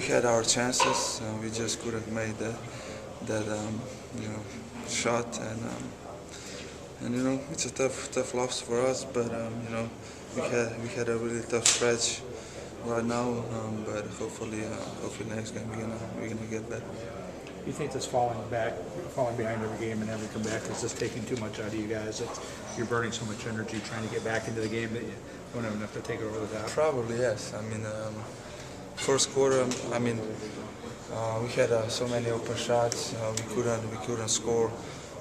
had our chances. We just couldn't make that shot, and it's a tough loss for us. But we had a really tough stretch right now. But hopefully next game we're gonna get better. You think this falling behind every game and every comeback is just taking too much out of you guys? You're burning so much energy trying to get back into the game that you don't have enough to take it over the top? Probably, yes. I mean, first quarter, we had so many open shots. We couldn't score.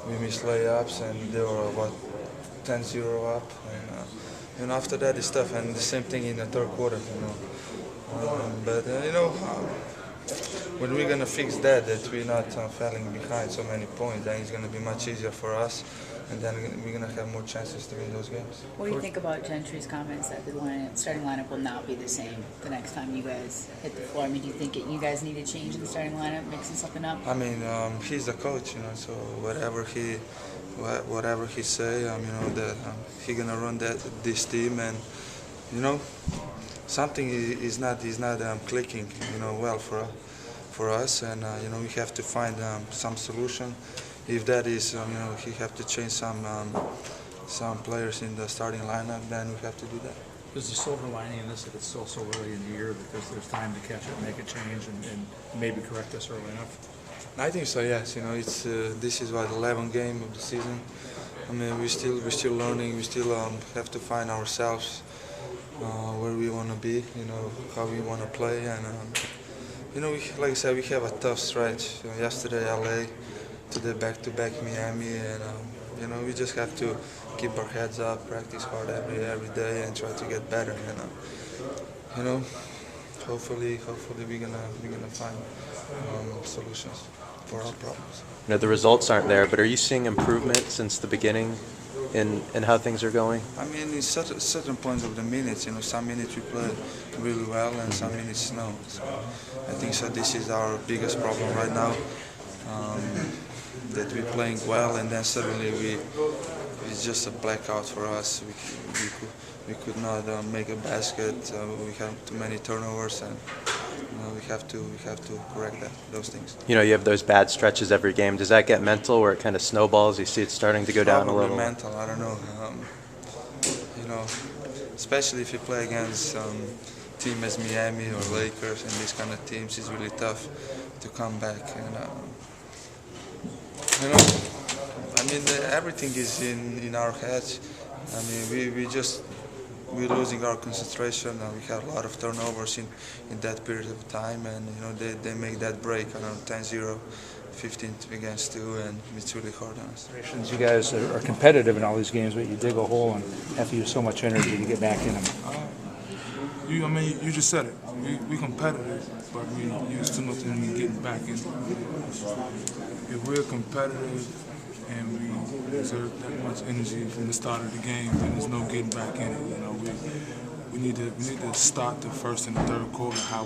We missed layups, and they were about 10-0 up. And after that, it's tough. And the same thing in the third quarter. When we're gonna fix that we're not falling behind so many points, then it's gonna be much easier for us, and then we're gonna have more chances to win those games. What do you think about Gentry's comments that the starting lineup will not be the same the next time you guys hit the floor? I mean, do you think you guys need to change in the starting lineup, mixing something up? I mean, he's the coach, so whatever he say, that he gonna run this team, and something is not clicking, well for us, and we have to find some solution. If that is, he have to change some players in the starting lineup, then we have to do that. Is the silver lining in this that it's still so early in the year because there's time to catch it, make a change, and maybe correct this early enough? I think so. Yes. It's this is what 11th game of the season. I mean, we're still learning. We still have to find ourselves where we want to be. How we want to play, and like I said, we have a tough stretch. Yesterday LA, today back-to-back Miami, and we just have to keep our heads up, practice hard every day, and try to get better. Hopefully we're gonna find solutions for our problems. The results aren't there, but are you seeing improvement since the beginning in how things are going? I mean, in certain points of the minutes, some minutes we play really well and some minutes no. So I think this is our biggest problem right now, that we're playing well and then suddenly it's just a blackout for us. We could not make a basket. We have too many turnovers, and we have to correct those things. You have those bad stretches every game. Does that get mental, where it kind of snowballs? You see it starting to go down a little. Mental. I don't know. Especially if you play against team as Miami or Lakers and these kind of teams, it's really tough to come back. And everything is in our heads. I mean, we're losing our concentration. We have a lot of turnovers in that period of time, and they make that break around 10-0, 15 against 2, and it's really hard on us. You guys are competitive in all these games, but you dig a hole and have to use so much energy to get back in them. You just said it. We competitive, but we use too much energy getting back in. If we're competitive and we exert that much energy from the start of the game, then there's no getting back in it. We need to start the first and the third quarter how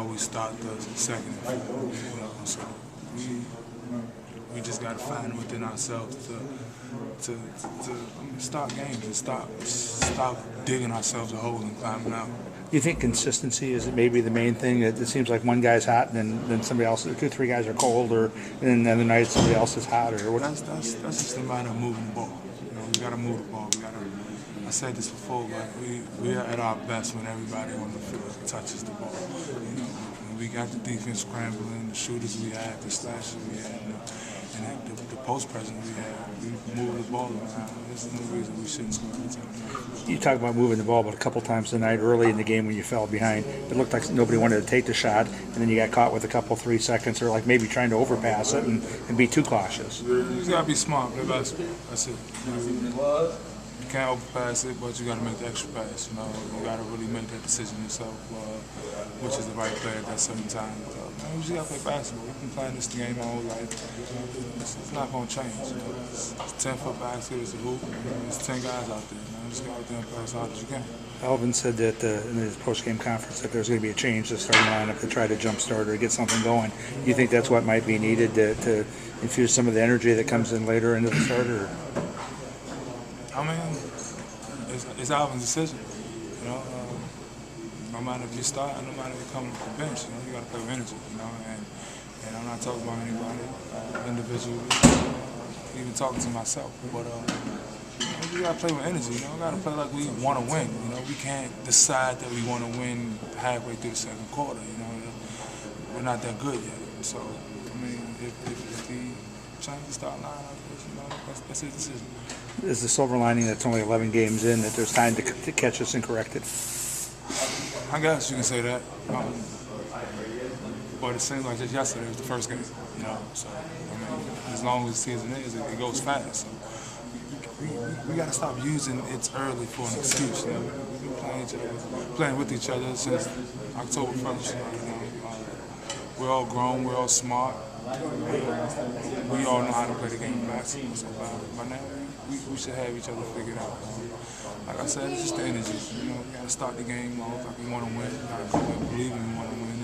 we start the second and fourth. So we just got to find within ourselves to start games and stop digging ourselves a hole and climbing out. Do you think consistency is maybe the main thing? That it seems like one guy's hot and then somebody else, 2-3 guys are cold, or then the other night somebody else is hot, or what? That's just a matter of moving the ball. We got to move the ball. I said this before, but we are at our best when everybody on the field touches the ball. When we got the defense scrambling, the shooters we had, the slashes we had, and the post presence we had, we moved the ball around. There's no reason we shouldn't score every time. You talk about moving the ball, but a couple times tonight, early in the game when you fell behind, it looked like nobody wanted to take the shot, and then you got caught with a couple 3 seconds, or like maybe trying to overpass it and be too cautious. You gotta be smart, play basketball. That's it. You can't overpass it, but you gotta make the extra pass. You gotta really make that decision yourself, which is the right play at that certain time. We just gotta play basketball. We've been playing this game our whole life. It's not gonna change. It's 10-foot basket, it's a hoop. There's 10 guys out there. Just go out there and play as hard as you can. Alvin said that in his post-game conference that there's going to be a change to the starting lineup to try to jumpstart or get something going. Do you think that's what might be needed to infuse some of the energy that comes in later into the starter? I mean, it's Alvin's decision. no matter if you start, no matter if you come off the bench, you got to play with energy, and I'm not talking about anybody individually, even talking to myself, but you got to play with energy, we got to play like we want to win, we can't decide that we want to win halfway through the second quarter, we're not that good yet, so, I mean, if he changes the start line, that's his decision. Is the silver lining that's only 11 games in that there's time to catch us and correct it? I guess you can say that. But it seems like just yesterday was the first game, So, I mean, as long as the season is, it goes fast. So we got to stop using it's early for an excuse. We've been playing with each other since October 1st. We're all grown, we're all smart. We all know how to play the game of basketball. So by now, we should have each other figured out. Like I said, it's just the energy. We got to start the game off like we want to win. We got to come in believing we want to win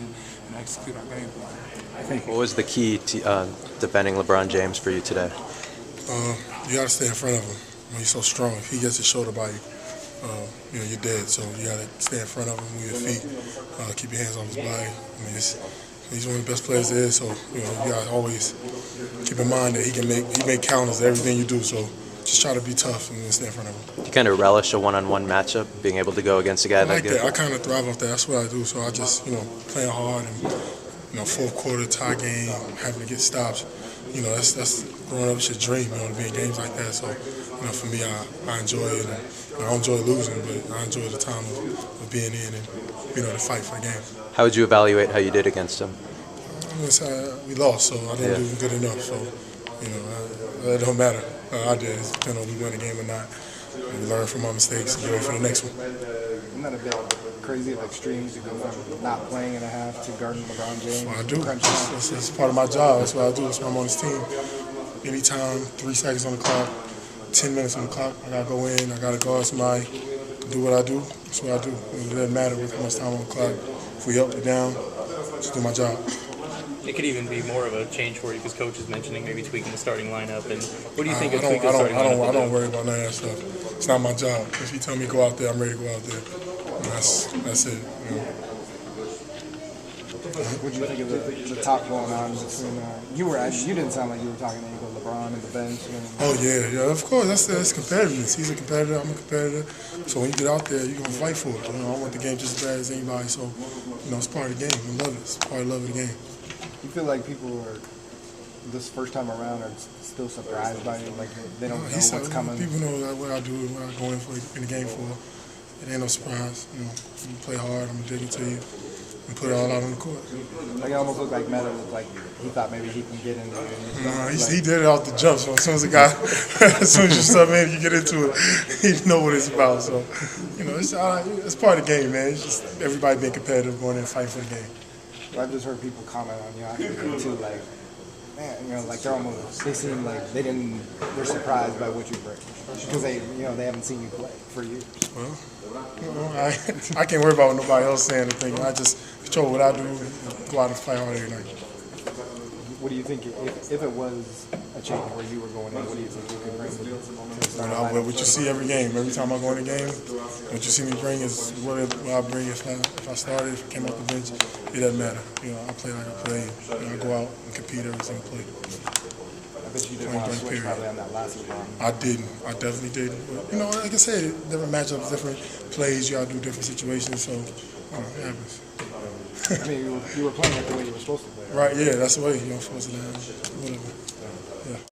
and execute our game plan. What was the key to defending LeBron James for you today? You got to stay in front of him. He's so strong. If he gets his shoulder by you, you're dead. So you got to stay in front of him, move your feet, keep your hands on his body. I mean, he's one of the best players there is. So you got to always keep in mind that he make counters everything you do. So just try to be tough and stay in front of him. You kind of relish a one-on-one matchup, being able to go against a guy like that good? I kind of thrive off that. That's what I do. So I just, playing hard and, fourth quarter, tie game, having to get stops. That's growing up, it's your dream, to be in games like that. So, for me, I enjoy it. And, I don't enjoy losing, but I enjoy the time of being in and, to fight for the game. How would you evaluate how you did against him? We lost, so I didn't do good enough. So, it don't matter. I did. It's depending on if we win the game or not. We learn from our mistakes and get ready for the next one. Isn't that a bit crazy of extremes to go from not playing in a half to guarding LeBron James? That's what I do. That's part of my job. That's what I do. That's why I'm on this team. Anytime, 3 seconds on the clock, 10 minutes on the clock, I got to go in, I got to guard somebody, do what I do. That's what I do. It doesn't matter with how much time on the clock. If we up or down, just do my job. It could even be more of a change for you because Coach is mentioning maybe tweaking the starting lineup. And what do you think of tweaking the starting lineup? I don't worry about none of that stuff. It's not my job. If you tell me to go out there, I'm ready to go out there. And that's it. What do you think of the talk going on between you didn't sound like you were talking to LeBron and the bench. Oh yeah, of course. That's competitiveness. He's a competitor. I'm a competitor. So when you get out there, you're gonna fight for it. I want the game just as bad as anybody. So it's part of the game. I love it. It's part of the love of the game. You feel like people are this first time around are still surprised by it, like they don't know what's coming. People know what I do and what I go in the game for. It ain't no surprise. You play hard. I'm gonna dig it to you and put it all out on the court. Like it almost looked like Meta was like he thought maybe he can get in there. No, he did it off the jump. So as soon as you sub in, you get into it, you know what it's about. So it's part of the game, man. It's just everybody being competitive, going in and fighting for the game. I've just heard people comment on you after the game too, like, man, like they seem like they're surprised by what you bring because they haven't seen you play for years. Well, I can't worry about what nobody else saying or thinking. I just control what I do, go out and fight hard every night. What do you think if it was a change where you were going in? What do you think you could bring to the starting lineup? What you see every game, every time I go in the game, what you see me bring is what I bring. If I started, if I came off the bench, it doesn't matter. I play like I play. I go out and compete every single play. I bet you didn't want to switch probably on that last LeBron. I didn't. I definitely didn't. But, like I said, different matchups, different plays. You gotta do different situations. So it happens. I mean, you were playing it the way you were supposed to play. Right? Yeah, that's the way you're supposed to. Whatever. Yeah.